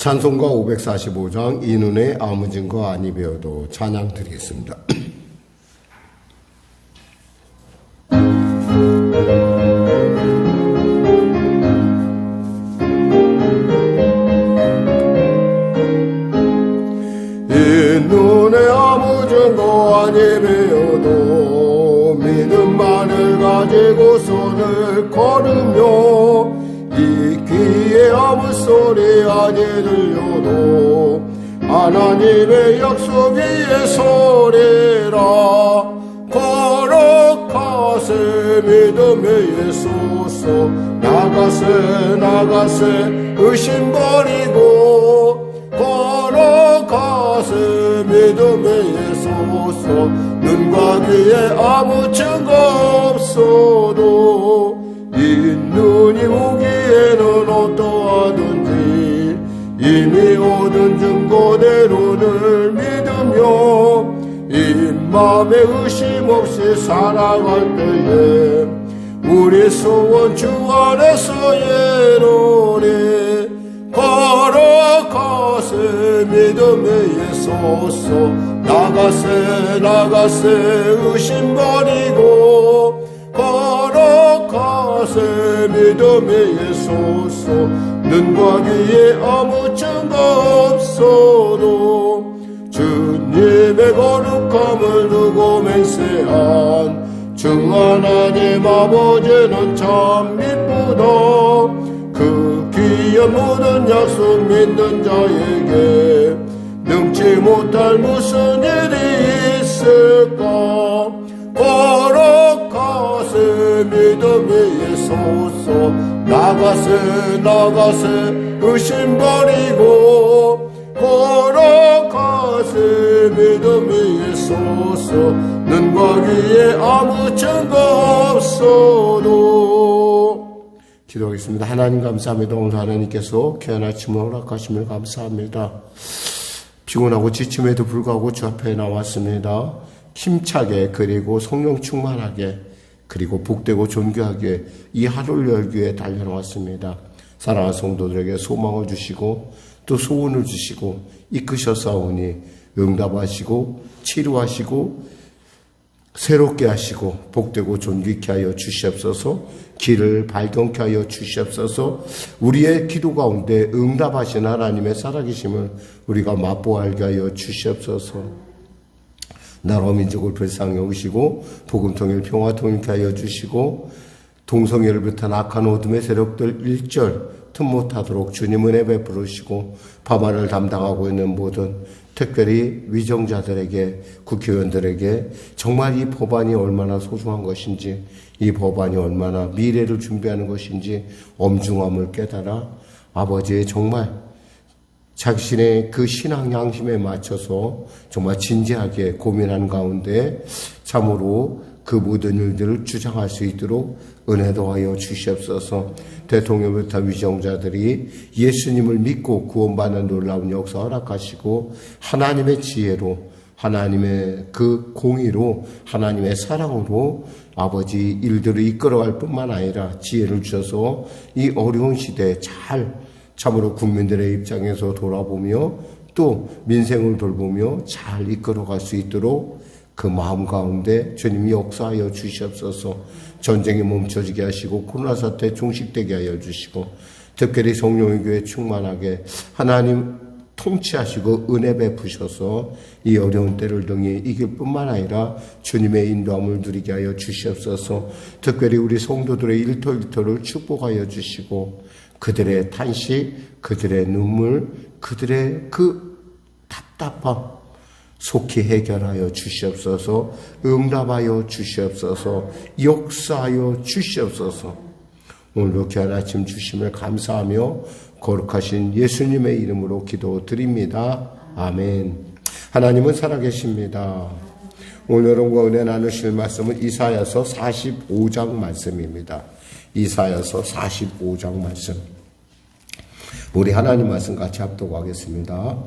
찬송가 545장 이눈의 아무 증거 아니 배워도 찬양 드리겠습니다. 이눈의 아무 증거 아니 배워도 믿음만을 가지고 손을 걸으며 이 귀에 아무 소리 아니 들려도 하나님의 약속 위에 소리라 거룩하세 믿음에 예소서 나가세 의심 버리고 거룩하세 믿음에 예소서 눈과 귀에 아무 증거 없어도 이 눈이 보기에는 어떠하든지 이미 얻은 증거대로 늘 믿으며 이 맘에 의심 없이 살아갈 때에 우리 소원 주 안에서 예로리 거룩하세 믿음에 예소서 나가세 의심 버리고 거룩하세 믿음에 예소서 눈과 귀에 아무 증거 없어도 주님의 거룩함을 두고 맹세한 주 하나님 아버지는 참 미쁘다 그 귀한 모든 약속 믿는 자에게 능치 못할 무슨 일이 있을까 거룩하세 믿음에 예소서 나가세 의심 버리고 거룩하세 믿음에 예소서 눈과 귀에 아무 증거 없어도 기도하겠습니다. 하나님 감사합니다. 오늘 하나님께서 귀한 아침을 허락하심을 감사합니다. 피곤하고 지침에도 불구하고 주 앞에 나왔습니다. 힘차게 그리고 성령 충만하게 그리고 복되고 존귀하게 이 하루를 열기 위해 달려나왔습니다. 사랑하는 성도들에게 소망을 주시고 또 소원을 주시고 이끄셨사오니 응답하시고 치료하시고 새롭게 하시고 복되고 존귀케 하여 주시옵소서 길을 발견케 하여 주시옵소서 우리의 기도 가운데 응답하신 하나님의 살아계심을 우리가 맛보아 알게 하여 주시옵소서 나라 민족을 불쌍히 여기시고 복음 통일 평화 통일케 하여 주시고 동성애를 비롯한 악한 어둠의 세력들 일절 틈 못하도록 주님 은혜 베풀으시고 밤하늘 담당하고 있는 모든 특별히 위정자들에게 국회의원들에게 정말 이 법안이 얼마나 소중한 것인지 이 법안이 얼마나 미래를 준비하는 것인지 엄중함을 깨달아 아버지의 정말 자신의 그 신앙 양심에 맞춰서 정말 진지하게 고민하는 가운데 참으로 그 모든 일들을 주장할 수 있도록 은혜 더하여 주시옵소서. 대통령부터 위정자들이 예수님을 믿고 구원받는 놀라운 역사 허락하시고 하나님의 지혜로 하나님의 그 공의로 하나님의 사랑으로 아버지 일들을 이끌어갈 뿐만 아니라 지혜를 주셔서 이 어려운 시대에 참으로 국민들의 입장에서 돌아보며 또 민생을 돌보며 잘 이끌어갈 수 있도록 그 마음 가운데 주님이 역사하여 주시옵소서. 전쟁이 멈춰지게 하시고 코로나 사태 종식되게 하여 주시고 특별히 성령의 교회 충만하게 하나님 통치하시고 은혜 베푸셔서 이 어려운 때를 등에 이길 뿐만 아니라 주님의 인도함을 누리게 하여 주시옵소서. 특별히 우리 성도들의 일터일터를 축복하여 주시고 그들의 탄식, 그들의 눈물, 그들의 그 답답함 속히 해결하여 주시옵소서. 응답하여 주시옵소서. 역사하여 주시옵소서. 오늘도 귀한 아침 주심을 감사하며 거룩하신 예수님의 이름으로 기도드립니다. 아멘. 하나님은 살아계십니다. 오늘 여러분과 은혜 나누실 말씀은 이사야서 45장 말씀입니다. 이사야서 45장 말씀. 우리 하나님 말씀 같이 합독하겠습니다.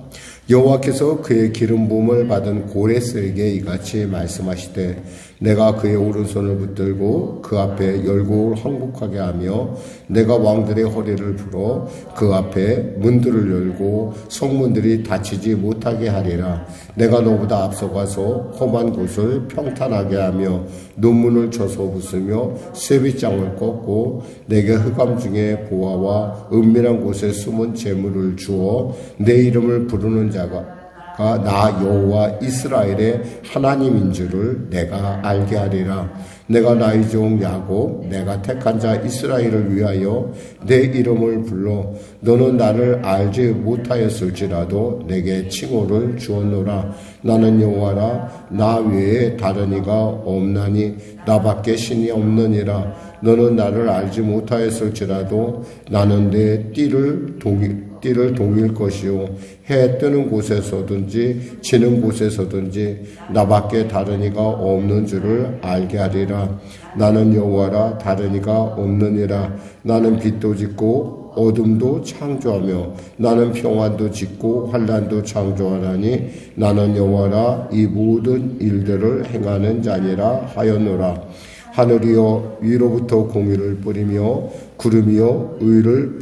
여호와께서 그의 기름 부음을 받은 고레스에게 이같이 말씀하시되 내가 그의 오른손을 붙들고 그 앞에 열국을 항복하게 하며 내가 왕들의 허리를 풀어 그 앞에 문들을 열고 성문들이 닫히지 못하게 하리라. 내가 너보다 앞서가서 험한 곳을 평탄하게 하며 논문을 쳐서 부수며 쇠빗장을 꺾고 내게 흑암 중에 보화와 은밀한 곳에 숨은 재물을 주어 내 이름을 부르는 자가 나 여호와 이스라엘의 하나님인 줄을 내가 알게 하리라. 내가 나의 종 야곱 내가 택한 자 이스라엘을 위하여 내 이름을 불러 너는 나를 알지 못하였을지라도 내게 칭호를 주었노라. 나는 여호와라. 나 외에 다른 이가 없나니 나밖에 신이 없느니라. 너는 나를 알지 못하였을지라도 나는 내 띠를 동일 것이요 해 뜨는 곳에서든지 지는 곳에서든지 나밖에 다른 이가 없는 줄을 알게 하리라. 나는 여호와라. 다른 이가 없느니라. 나는 빛도 짓고 어둠도 창조하며 나는 평안도 짓고 환난도 창조하나니 나는 여호와라. 이 모든 일들을 행하는 자니라 하였노라. 하늘이여 위로부터 공의를 뿌리며 구름이여 의를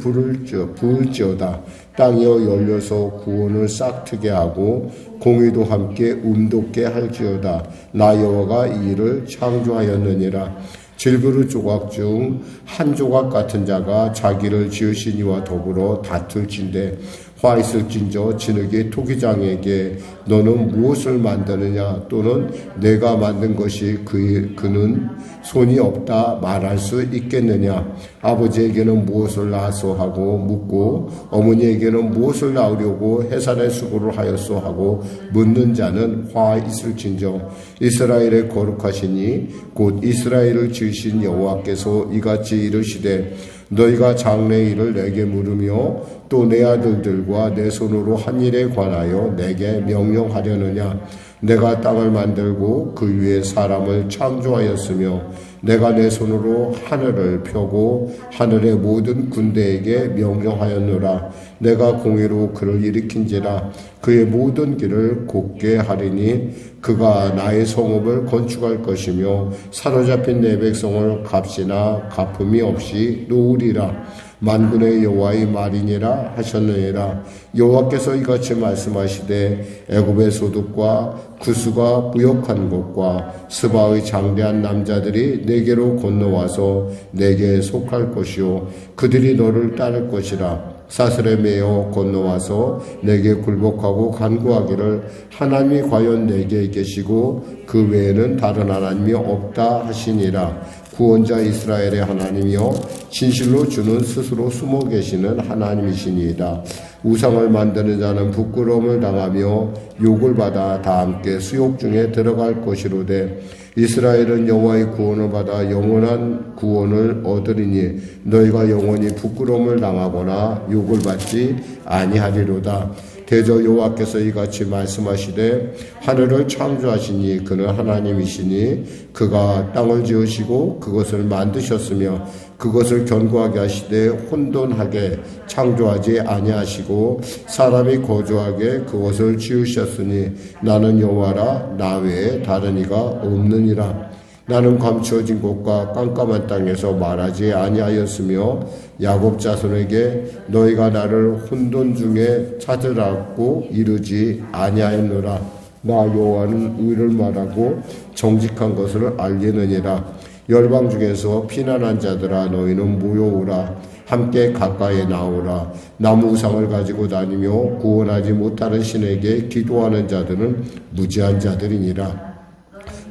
부을지어다. 땅이여 열려서 구원을 싹트게 하고 공의도 함께 돋게 할지어다. 나 여호와가 이 일을 창조하였느니라. 질그릇 조각 중 한 조각 같은 자가 자기를 지으신 이와 더불어 다툴진대 화 있을진저 진흙이 토기장에게 너는 무엇을 만드느냐 또는 내가 만든 것이 그는 손이 없다 말할 수 있겠느냐. 아버지에게는 무엇을 낳았소 하고 묻고 어머니에게는 무엇을 낳으려고 해산의 수고를 하였소 하고 묻는 자는 화 있을진저 이스라엘의 거룩하시니 곧 이스라엘을 지으신 여호와께서 이같이 이르시되 너희가 장래의 일을 내게 물으며 또 내 아들들과 내 손으로 한 일에 관하여 내게 명령하려느냐. 내가 땅을 만들고 그 위에 사람을 창조하였으며 내가 내 손으로 하늘을 펴고 하늘의 모든 군대에게 명령하였노라. 내가 공의로 그를 일으킨지라 그의 모든 길을 곧게 하리니 그가 나의 성읍을 건축할 것이며 사로잡힌 내 백성을 값이나 갚음이 없이 놓으리라. 만군의 여호와의 말이니라 하셨느니라. 여호와께서 이같이 말씀하시되 애굽의 소득과 구스가 부역한 곳과 스바의 장대한 남자들이 내게로 건너와서 내게 속할 것이요 그들이 너를 따를 것이라. 사슬에 매어 건너와서 내게 굴복하고 간구하기를 하나님이 과연 내게 계시고 그 외에는 다른 하나님이 없다 하시니라. 구원자 이스라엘의 하나님이여 진실로 주는 스스로 숨어 계시는 하나님이시니이다. 우상을 만드는 자는 부끄러움을 당하며 욕을 받아 다 함께 수욕 중에 들어갈 것이로되 이스라엘은 여호와의 구원을 받아 영원한 구원을 얻으리니 너희가 영원히 부끄러움을 당하거나 욕을 받지 아니하리로다. 대저 여호와께서 이같이 말씀하시되 하늘을 창조하시니 그는 하나님이시니 그가 땅을 지으시고 그것을 만드셨으며 그것을 견고하게 하시되 혼돈하게 창조하지 아니하시고 사람이 거주하게 그것을 지으셨으니 나는 여호와라. 나 외에 다른 이가 없느니라. 나는 감추어진 곳과 깜깜한 땅에서 말하지 아니하였으며 야곱 자손에게 너희가 나를 혼돈 중에 찾으라고 이르지 아니하였노라. 나 여호와는 의를 말하고 정직한 것을 알리느니라. 열방 중에서 피난한 자들아 너희는 모여오라. 함께 가까이 나오라. 나무 우상을 가지고 다니며 구원하지 못하는 신에게 기도하는 자들은 무지한 자들이니라.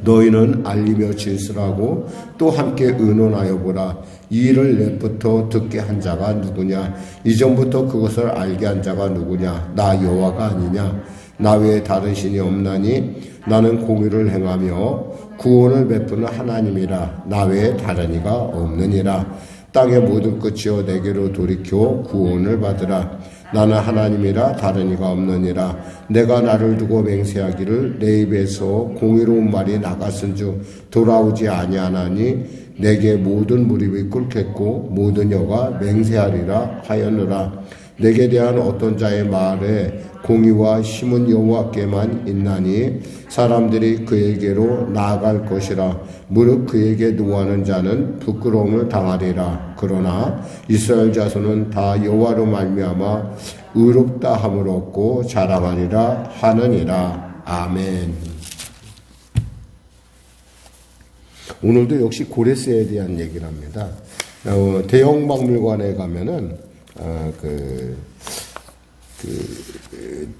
너희는 알리며 진술하고 또 함께 의논하여 보라. 이 일을 옛부터 듣게 한 자가 누구냐? 이전부터 그것을 알게 한 자가 누구냐? 나 여호와가 아니냐? 나 외에 다른 신이 없나니 나는 공의를 행하며 구원을 베푸는 하나님이라. 나 외에 다른 이가 없느니라. 땅의 모든 끝이여 내게로 돌이켜 구원을 받으라. 나는 하나님이라 다른 이가 없느니라. 내가 나를 두고 맹세하기를 내 입에서 공의로운 말이 나갔은즉 돌아오지 아니하나니 내게 모든 무릎이 꿇겠고 모든 여가 맹세하리라 하였노라. 내게 대한 어떤 자의 말에 공의와 힘은 여호와께만 있나니 사람들이 그에게로 나아갈 것이라. 무릇 그에게 노하는 자는 부끄러움을 당하리라. 그러나 이스라엘 자손은 다 여호와로 말미암아 의롭다 함을 얻고 자랑하리라 하느니라. 아멘. 오늘도 역시 고레스에 대한 얘기를 합니다. 대형 박물관에 가면은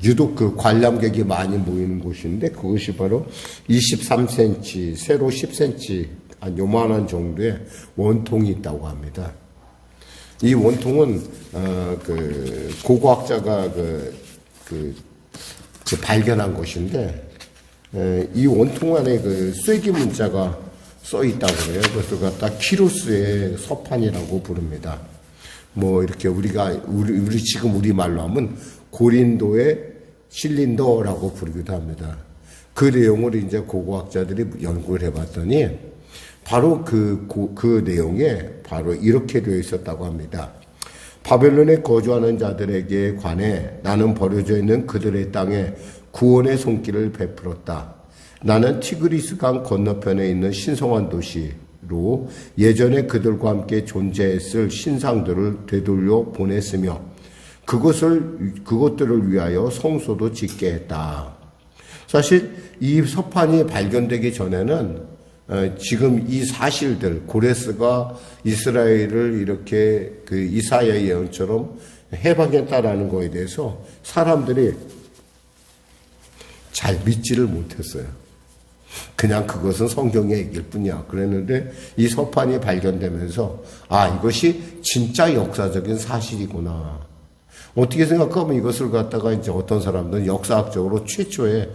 유독 그 관람객이 많이 모이는 곳인데 그것이 바로 23cm, 세로 10cm, 한 요만한 정도의 원통이 있다고 합니다. 이 원통은 고고학자가 발견한 것인데 이 원통 안에 쐐기 문자가 써 있다고 그래요. 그것을 갖다 키루스의 서판이라고 부릅니다. 뭐 이렇게 우리 지금 우리 말로 하면 고린도의 실린더라고 부르기도 합니다. 그 내용을 이제 고고학자들이 연구를 해봤더니 바로 그 내용에 바로 이렇게 되어 있었다고 합니다. 바벨론에 거주하는 자들에게 관해 나는 버려져 있는 그들의 땅에 구원의 손길을 베풀었다. 나는 티그리스 강 건너편에 있는 신성한 도시로 예전에 그들과 함께 존재했을 신상들을 되돌려 보냈으며 그것들을 위하여 성소도 짓게 했다. 사실 이 서판이 발견되기 전에는 지금 이 사실들, 고레스가 이스라엘을 이렇게 이사야의 예언처럼 해방했다라는 거에 대해서 사람들이 잘 믿지를 못했어요. 그냥 그것은 성경의 얘기일 뿐이야. 그랬는데 이 서판이 발견되면서 이것이 진짜 역사적인 사실이구나. 어떻게 생각하면 이것을 갖다가 이제 어떤 사람들은 역사학적으로 최초의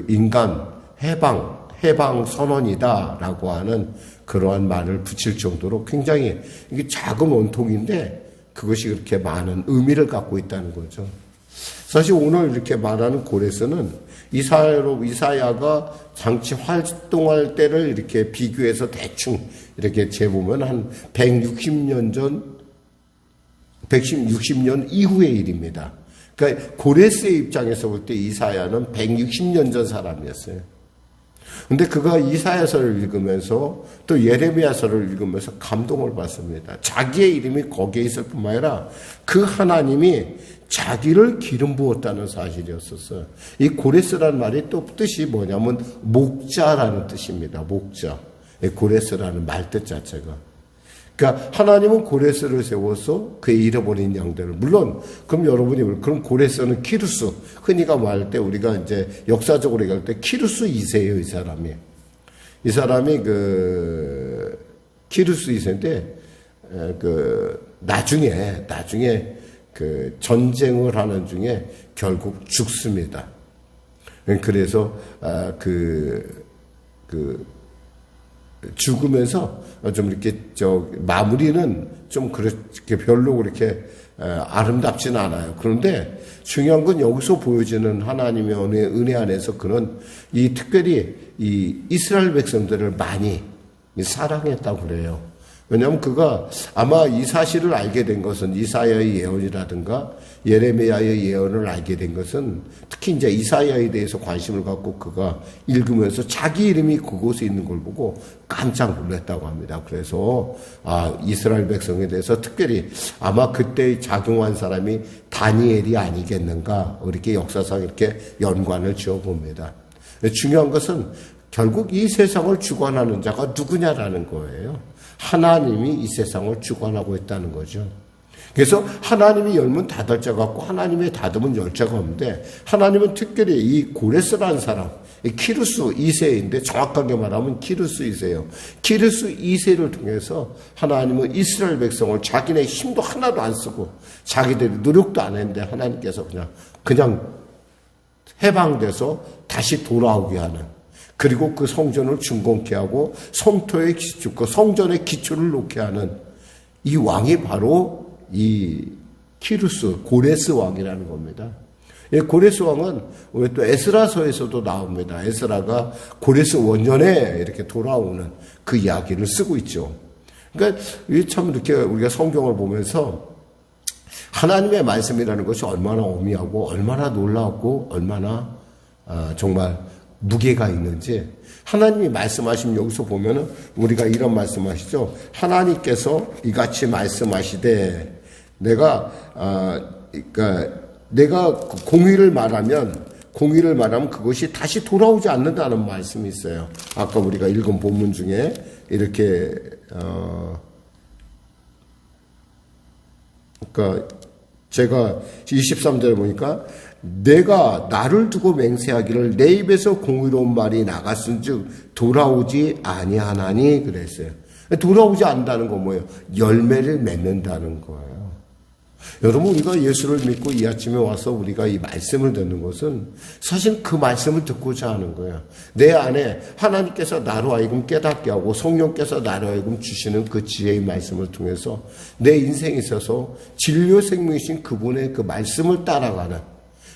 인간 해방 선언이다라고 하는 그러한 말을 붙일 정도로 굉장히 이게 작은 원통인데 그것이 그렇게 많은 의미를 갖고 있다는 거죠. 사실 오늘 이렇게 말하는 고레스는 이사야가 장치 활동할 때를 이렇게 비교해서 대충 이렇게 재보면 한 160년 이후의 일입니다. 그러니까 고레스의 입장에서 볼 때 이사야는 160년 전 사람이었어요. 근데 그가 이사야서를 읽으면서 또 예레미야서를 읽으면서 감동을 받습니다. 자기의 이름이 거기에 있을 뿐만 아니라 그 하나님이 자기를 기름 부었다는 사실이었었어요. 이 고레스라는 말이 또 뜻이 뭐냐면 목자라는 뜻입니다. 목자. 고레스라는 말뜻 자체가. 그러니까 하나님은 고레스를 세워서 그의 잃어버린 양들을, 물론 그럼 여러분이 그럼 고레스는 키루스, 흔히가 말할 때 우리가 이제 역사적으로 얘기할 때 키루스 2세예요. 이 사람이 키루스 2세인데 나중에 전쟁을 하는 중에 결국 죽습니다. 그래서 죽으면서 좀 이렇게 마무리는 좀 그렇게 별로 그렇게 아름답지는 않아요. 그런데 중요한 건 여기서 보여지는 하나님의 은혜 안에서 그는 특별히 이 이스라엘 백성들을 많이 사랑했다고 그래요. 왜냐하면 그가 아마 이 사실을 알게 된 것은 이사야의 예언이라든가 예레미야의 예언을 알게 된 것은 특히 이제 이사야에 대해서 관심을 갖고 그가 읽으면서 자기 이름이 그곳에 있는 걸 보고 깜짝 놀랐다고 합니다. 그래서 이스라엘 백성에 대해서 특별히 아마 그때 작용한 사람이 다니엘이 아니겠는가 이렇게 역사상 이렇게 연관을 지어봅니다. 중요한 것은 결국 이 세상을 주관하는 자가 누구냐라는 거예요. 하나님이 이 세상을 주관하고 있다는 거죠. 그래서 하나님이 열면 닫을 자가 없고 하나님이 닫으면 열 자가 없는데 하나님은 특별히 이 고레스라는 사람, 키루스 2세인데 정확하게 말하면 키루스 2세예요. 키루스 2세를 통해서 하나님은 이스라엘 백성을 자기네 힘도 하나도 안 쓰고 자기들이 노력도 안 했는데 하나님께서 그냥 해방돼서 다시 돌아오게 하는, 그리고 그 성전을 준공케 하고 성토에 기초고 성전의 기초를 놓게 하는 이 왕이 바로 이 키루스 고레스 왕이라는 겁니다. 이 고레스 왕은 우리 또 에스라서에서도 나옵니다. 에스라가 고레스 원년에 이렇게 돌아오는 그 이야기를 쓰고 있죠. 그러니까 참 이렇게 우리가 성경을 보면서 하나님의 말씀이라는 것이 얼마나 오미하고 얼마나 놀라웠고 얼마나 정말 무게가 있는지 하나님이 말씀하시면 여기서 보면은 우리가 이런 말씀하시죠. 하나님께서 이같이 말씀하시되 내가 공의를 말하면 그것이 다시 돌아오지 않는다는 말씀이 있어요. 아까 우리가 읽은 본문 중에 이렇게 그러니까 제가 23절에 보니까 내가 나를 두고 맹세하기를 내 입에서 공의로운 말이 나갔은즉 돌아오지 아니하나니 그랬어요. 돌아오지 않는다는 건 뭐예요? 열매를 맺는다는 거예요. 여러분, 우리가 예수를 믿고 이 아침에 와서 우리가 이 말씀을 듣는 것은 사실 그 말씀을 듣고자 하는 거예요. 내 안에 하나님께서 나로 하여금 깨닫게 하고 성령께서 나로 하여금 주시는 그 지혜의 말씀을 통해서 내 인생에 있어서 진료 생명이신 그분의 그 말씀을 따라가는,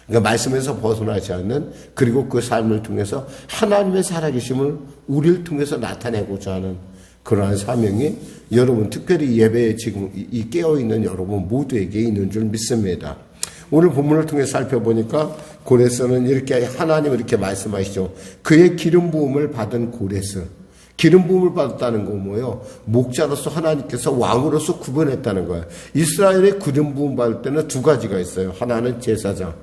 그러니까 말씀에서 벗어나지 않는, 그리고 그 삶을 통해서 하나님의 살아계심을 우리를 통해서 나타내고자 하는 그러한 사명이 여러분, 특별히 예배에 지금 이 깨어있는 여러분 모두에게 있는 줄 믿습니다. 오늘 본문을 통해 살펴보니까 고레스는 이렇게 하나님을 이렇게 말씀하시죠. 그의 기름 부음을 받은 고레스. 기름 부음을 받았다는 건 뭐예요? 목자로서 하나님께서 왕으로서 구분했다는 거예요. 이스라엘의 기름 부음 받을 때는 두 가지가 있어요. 하나는 제사장,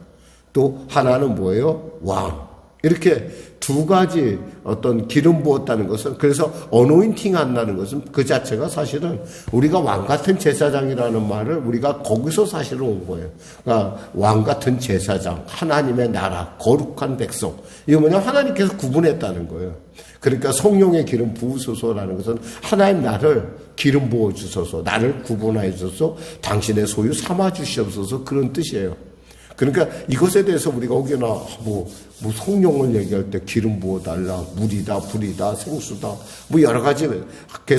또 하나는 뭐예요? 왕. 이렇게 두 가지 어떤 기름 부었다는 것은, 그래서 어노인팅 한다는 것은 그 자체가 사실은 우리가 왕 같은 제사장이라는 말을 우리가 거기서 사실은 온 거예요. 그러니까 왕 같은 제사장, 하나님의 나라, 거룩한 백성. 이거 뭐냐? 하나님께서 구분했다는 거예요. 그러니까 성령의 기름 부으소서라는 것은 하나님 나를 기름 부어 주소서, 나를 구분하여 주소서, 당신의 소유 삼아 주시옵소서, 그런 뜻이에요. 그러니까 이것에 대해서 우리가 혹여나 뭐 성령을 얘기할 때 기름 부어달라, 물이다, 불이다, 생수다, 뭐 여러 가지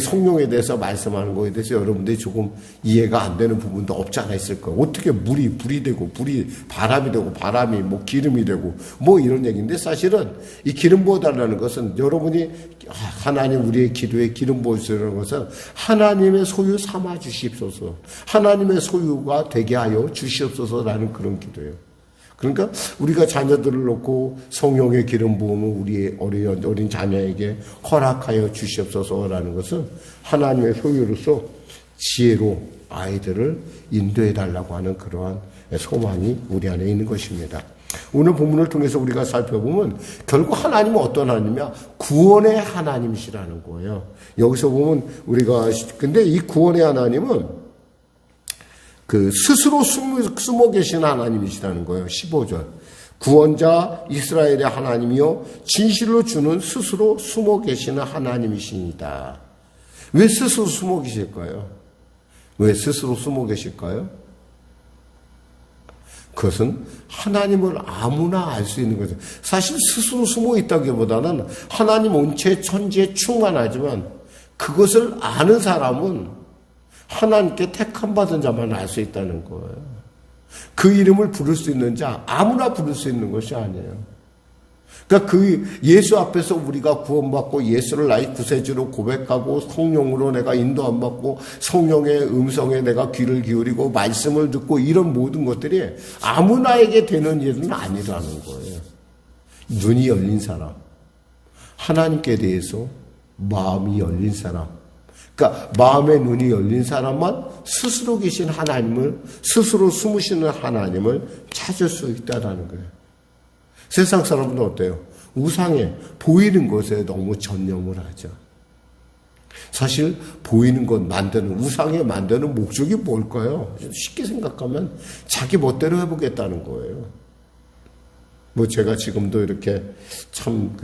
성령에 대해서 말씀하는 거에 대해서 여러분들이 조금 이해가 안 되는 부분도 없지 않아 있을 거예요. 어떻게 물이 불이 되고, 불이 바람이 되고, 바람이 뭐 기름이 되고, 뭐 이런 얘기인데, 사실은 이 기름 부어달라는 것은 여러분이 하나님 우리의 기도에 기름 부어주시라는 것은 하나님의 소유 삼아 주시옵소서, 하나님의 소유가 되게 하여 주시옵소서라는 그런 기도예요. 그러니까 우리가 자녀들을 놓고 성령의 기름 부음을 우리의 어린 자녀에게 허락하여 주시옵소서라는 것은 하나님의 소유로서 지혜로 아이들을 인도해 달라고 하는 그러한 소망이 우리 안에 있는 것입니다. 오늘 본문을 통해서 우리가 살펴보면 결국 하나님은 어떤 하나님이야? 구원의 하나님이시라는 거예요. 여기서 보면 우리가, 근데 이 구원의 하나님은 그 스스로 숨어 계신 하나님이시라는 거예요. 15절. 구원자 이스라엘의 하나님이요 진실로 주는 스스로 숨어 계시는 하나님이십니다. 왜 스스로 숨어 계실까요? 왜 스스로 숨어 계실까요? 그것은 하나님을 아무나 알 수 있는 거죠. 사실 스스로 숨어 있다기보다는 하나님 온체 천지에 충만하지만 그것을 아는 사람은 하나님께 택함받은 자만 알 수 있다는 거예요. 그 이름을 부를 수 있는 자, 아무나 부를 수 있는 것이 아니에요. 그러니까 그 예수 앞에서 우리가 구원받고 예수를 나의 구세주로 고백하고 성령으로 내가 인도함 받고 성령의 음성에 내가 귀를 기울이고 말씀을 듣고 이런 모든 것들이 아무나에게 되는 일은 아니라는 거예요. 눈이 열린 사람, 하나님께 대해서 마음이 열린 사람, 그러니까 마음의 눈이 열린 사람만 스스로 계신 하나님을, 스스로 숨으시는 하나님을 찾을 수 있다는 거예요. 세상 사람들은 어때요? 우상에, 보이는 것에 너무 전념을 하죠. 사실 보이는 것 만드는, 우상에 만드는 목적이 뭘까요? 쉽게 생각하면 자기 멋대로 해보겠다는 거예요. 뭐 제가 지금도 이렇게 참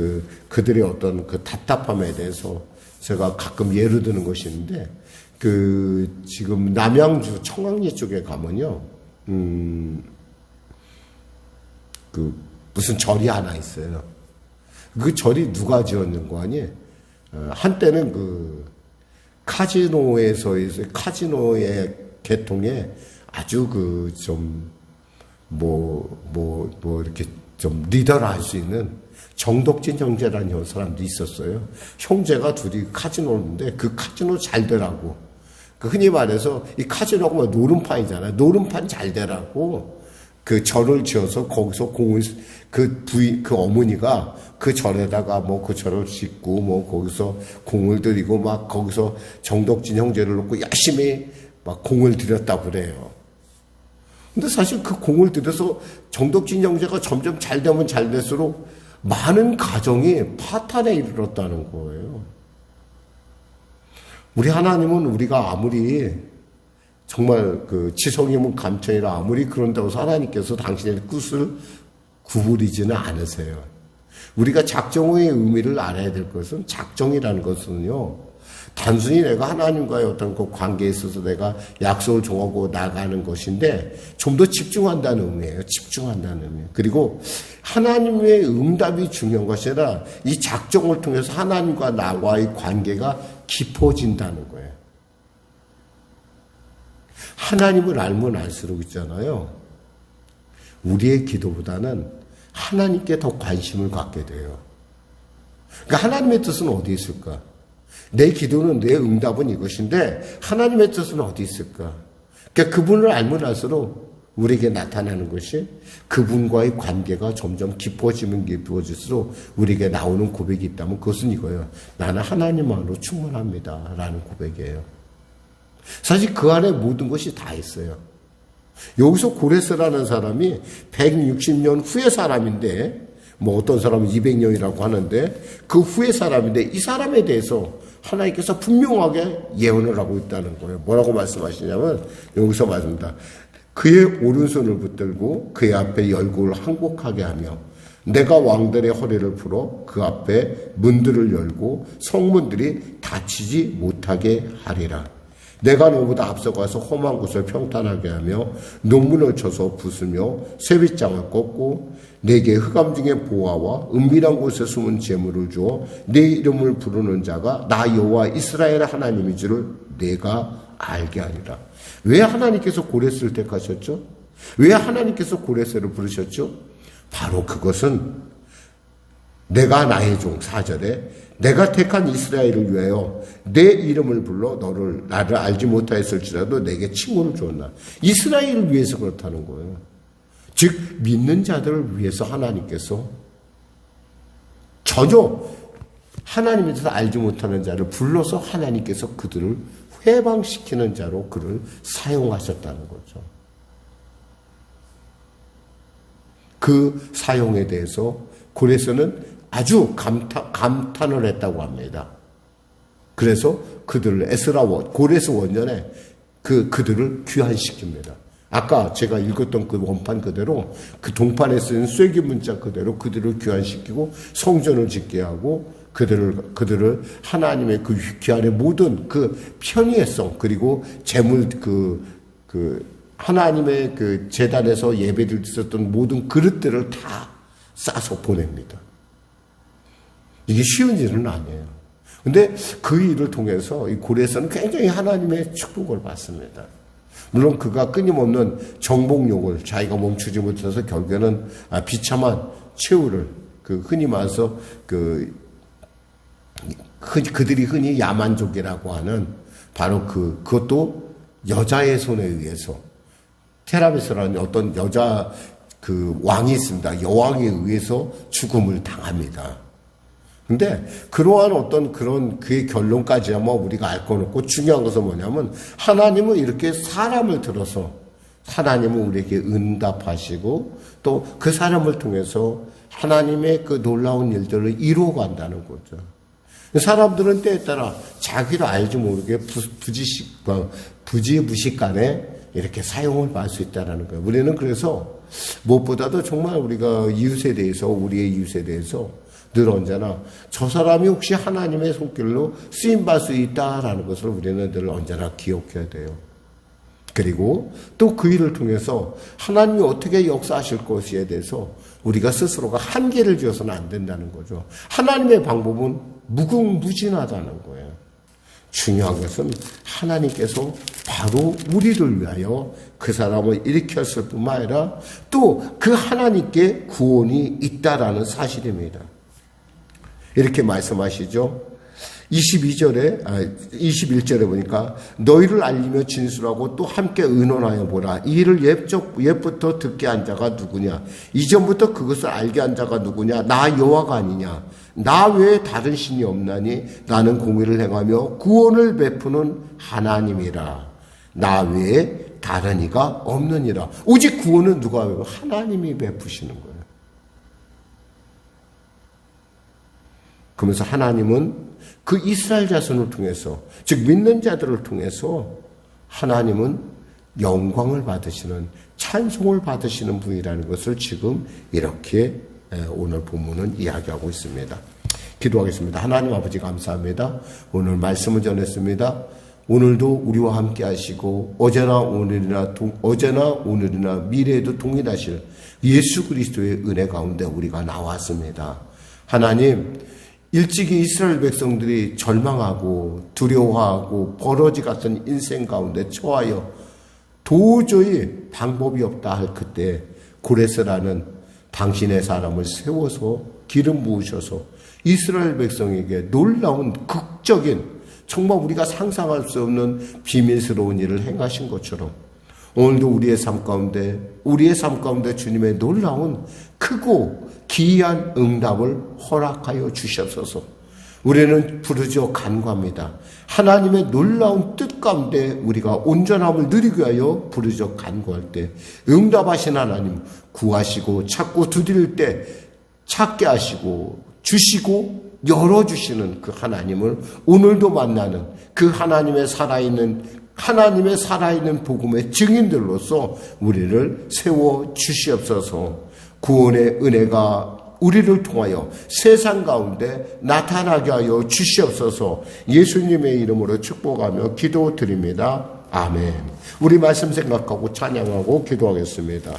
그들의 어떤 그 답답함에 대해서 제가 가끔 예를 드는 것이 있는데, 지금 남양주 청량리 쪽에 가면요, 무슨 절이 하나 있어요. 그 절이 누가 지었는 거 아니에요? 한때는 카지노의 계통에 아주 이렇게 좀 리더를 할 수 있는 정덕진 형제라는 사람도 있었어요. 형제가 둘이 카지노인데 그 카지노 잘 되라고. 흔히 말해서 이 카지노가 뭐 노름판이잖아요. 노름판 잘 되라고 그 절을 지어서 거기서 공을 그 어머니가 그 절에다가 뭐 그 절을 짓고 뭐 거기서 공을 들이고 막 거기서 정덕진 형제를 놓고 열심히 막 공을 들였다 그래요. 근데 사실 그 공을 들여서 정덕진 형제가 점점 잘 되면 잘 될수록 많은 가정이 파탄에 이르렀다는 거예요. 우리 하나님은 우리가 아무리 정말 그 지성이면 감천이라 아무리 그런다고 해서 하나님께서 당신의 뜻을 구부리지는 않으세요. 우리가 작정의 의미를 알아야 될 것은 작정이라는 것은요. 단순히 내가 하나님과의 어떤 그 관계에 있어서 내가 약속을 정하고 나가는 것인데 좀 더 집중한다는 의미예요. 집중한다는 의미. 그리고 하나님의 응답이 중요한 것이 아니라 이 작정을 통해서 하나님과 나와의 관계가 깊어진다는 거예요. 하나님을 알면 알수록 있잖아요. 우리의 기도보다는 하나님께 더 관심을 갖게 돼요. 그러니까 하나님의 뜻은 어디 있을까? 내 기도는 내 응답은 이것인데 하나님의 뜻은 어디 있을까? 그러니까 그분을 알면 알수록 우리에게 나타나는 것이 그분과의 관계가 점점 깊어지면 깊어질수록 우리에게 나오는 고백이 있다면 그것은 이거예요. 나는 하나님만으로 충분합니다. 라는 고백이에요. 사실 그 안에 모든 것이 다 있어요. 여기서 고레스라는 사람이 160년 후의 사람인데 뭐 어떤 사람은 200년이라고 하는데 그 후의 사람인데 이 사람에 대해서 하나님께서 분명하게 예언을 하고 있다는 거예요. 뭐라고 말씀하시냐면 여기서 말씀합니다. 그의 오른손을 붙들고 그의 앞에 열고를 항복하게 하며 내가 왕들의 허리를 풀어 그 앞에 문들을 열고 성문들이 닫히지 못하게 하리라. 내가 너보다 앞서가서 험한 곳을 평탄하게 하며 논문을 쳐서 부수며 쇠빗장을 꺾고 내게 흑암 중에 보화와 은밀한 곳에 숨은 재물을 주어 내 이름을 부르는 자가 나 여호와 이스라엘의 하나님인 줄을 내가 알게 하리라. 왜 하나님께서 고레스를 택하셨죠? 왜 하나님께서 고레스를 부르셨죠? 바로 그것은 내가 나의 종 4절에 내가 택한 이스라엘을 위하여 내 이름을 불러 나를 알지 못하였을지라도 내게 칭호를 주었나. 이스라엘을 위해서 그렇다는 거예요. 즉 믿는 자들을 위해서 하나님께서 전혀 하나님에 대해서 알지 못하는 자를 불러서 하나님께서 그들을 회방시키는 자로 그를 사용하셨다는 거죠. 그 사용에 대해서 고레스는 아주 감탄을 했다고 합니다. 그래서 그들을 고레스 원년에 그들을 귀환시킵니다. 아까 제가 읽었던 그 원판 그대로 그 동판에 쓰인 쐐기 문자 그대로 그들을 귀환시키고 성전을 짓게 하고 그들을 하나님의 그 귀환의 모든 그 편의성 그리고 재물 하나님의 그 제단에서 예배를 드렸던 모든 그릇들을 다 싸서 보냅니다. 이게 쉬운 일은 아니에요. 근데 그 일을 통해서 이 고레스는 굉장히 하나님의 축복을 받습니다. 물론 그가 끊임없는 정복욕을 자기가 멈추지 못해서 결국에는 비참한 최후를 흔히 말해서 그들이 흔히 야만족이라고 하는 바로 그것도 여자의 손에 의해서 테라베스라는 어떤 여자 왕이 있습니다. 여왕에 의해서 죽음을 당합니다. 근데 그러한 어떤 그의 결론까지 아마 우리가 알 건 없고 중요한 것은 뭐냐면 하나님은 이렇게 사람을 들어서 하나님은 우리에게 응답하시고 또 그 사람을 통해서 하나님의 그 놀라운 일들을 이루어간다는 거죠. 사람들은 때에 따라 자기도 알지 모르게 부지무식간에 이렇게 사용을 받을 수 있다는 거예요. 우리는 그래서 무엇보다도 정말 우리가 이웃에 대해서 우리의 이웃에 대해서 늘 언제나 저 사람이 혹시 하나님의 손길로 쓰임받을 수 있다라는 것을 우리는 늘 언제나 기억해야 돼요. 그리고 또 그 일을 통해서 하나님이 어떻게 역사하실 것에 대해서 우리가 스스로가 한계를 지어서는 안 된다는 거죠. 하나님의 방법은 무궁무진하다는 거예요. 중요한 것은 하나님께서 바로 우리를 위하여 그 사람을 일으켰을 뿐만 아니라 또 그 하나님께 구원이 있다라는 사실입니다. 이렇게 말씀하시죠. 21절에 보니까 너희를 알리며 진술하고 또 함께 의논하여 보라. 이 일을 옛부터 듣게 한 자가 누구냐? 이전부터 그것을 알게 한 자가 누구냐? 나 여호와가 아니냐? 나 외에 다른 신이 없나니 나는 공의를 행하며 구원을 베푸는 하나님이라. 나 외에 다른 이가 없느니라. 오직 구원은 누가 베푸? 하나님이 베푸시는 거예요. 그러면서 하나님은 그 이스라엘 자손을 통해서, 즉 믿는 자들을 통해서 하나님은 영광을 받으시는, 찬송을 받으시는 분이라는 것을 지금 이렇게 오늘 본문은 이야기하고 있습니다. 기도하겠습니다. 하나님 아버지 감사합니다. 오늘 말씀을 전했습니다. 오늘도 우리와 함께 하시고 어제나 오늘이나 미래에도 동일하실 예수 그리스도의 은혜 가운데 우리가 나왔습니다. 하나님, 일찍이 이스라엘 백성들이 절망하고 두려워하고 버러지 같은 인생 가운데 처하여 도저히 방법이 없다 할 그때 고레스라는 당신의 사람을 세워서 기름 부으셔서 이스라엘 백성에게 놀라운 극적인, 정말 우리가 상상할 수 없는 비밀스러운 일을 행하신 것처럼 오늘도 우리의 삶 가운데 주님의 놀라운 크고 기이한 응답을 허락하여 주시옵소서. 우리는 부르짖어 간구합니다. 하나님의 놀라운 뜻 가운데 우리가 온전함을 누리기 위하여 부르짖어 간구할 때 응답하신 하나님, 구하시고 찾고 두드릴 때 찾게 하시고 주시고 열어주시는 그 하나님을 오늘도 만나는 그 하나님의 살아있는 복음의 증인들로서 우리를 세워 주시옵소서. 구원의 은혜가 우리를 통하여 세상 가운데 나타나게 하여 주시옵소서. 예수님의 이름으로 축복하며 기도드립니다. 아멘. 우리 말씀 생각하고 찬양하고 기도하겠습니다.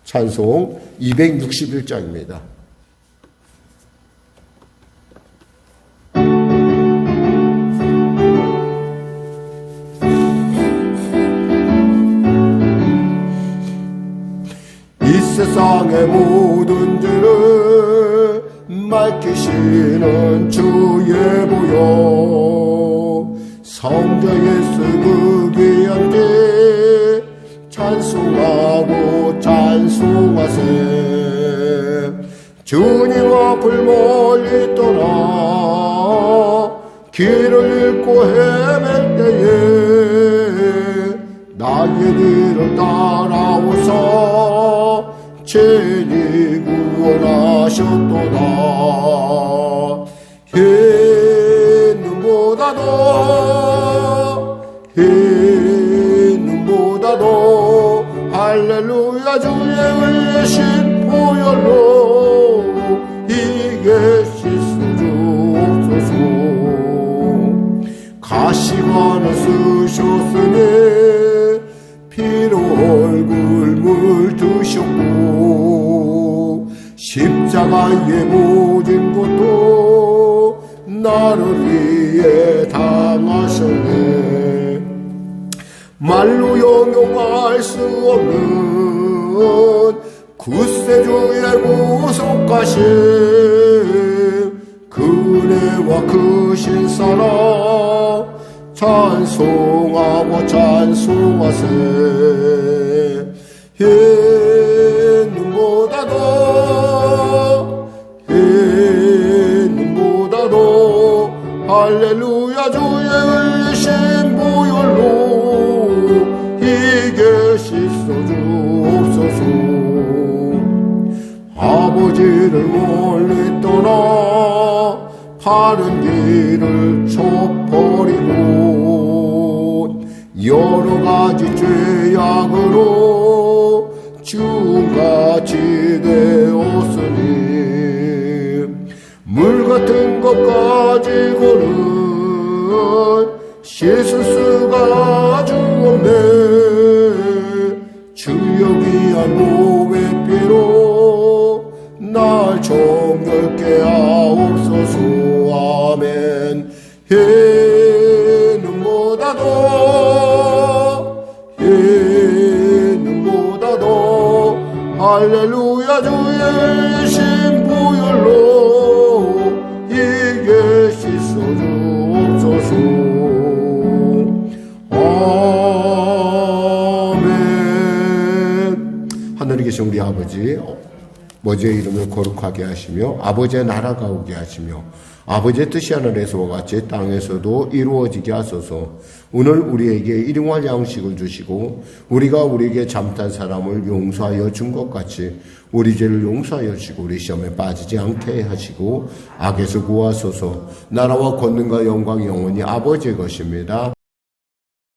찬송 261장입니다. 세상의 모든 죄를 밝히시는 주의 보혈, 성자 예수 그 귀한 피 찬송하고 찬송하세. 주님 앞을 멀리 떠나 길을 잃고 헤맬 때에 나의 길을 따라오사 친히 구원하셨도다. 흰 눈보다도 할렐루야 주의 의신 보혈로 이게 씻어주옵소서. 가시관을 쓰셨으니 피로 얼굴 물드셨고 십자가의 모든 것도 나를 위해 당하셨네. 말로 형용할 수 없는 구세주의 구속하심, 그 은혜와 크신 사랑 찬송하고 찬송하세. 흰 눈보다도 할렐루야 주의 의신 보혈로 이게 씻어주옵소서. 아버지를 멀리 떠나 바른 길을 쳐버리고 여러 가지 죄악으로 주같이 되었으니 물 같은 것 가지고는 씻을 수가 없네. 주여 귀한 몸의 피로 날 정결케 하옵소서. 아멘. 흰 눈보다도 할렐루야 주의 신 보혈로 이게 씻어주 되신 우리 아버지 아버지의 이름을 거룩하게 하시며 아버지의 나라가 오게 하시며 아버지의 뜻이 하늘에서와 같이 땅에서도 이루어지게 하소서. 오늘 우리에게 일용할 양식을 주시고 우리가 우리에게 잘못한 사람을 용서하여 준 것 같이 우리 죄를 용서하여 주시고 우리 시험에 빠지지 않게 하시고 악에서 구하소서. 나라와 권능과 영광이 영원히 아버지의 것입니다.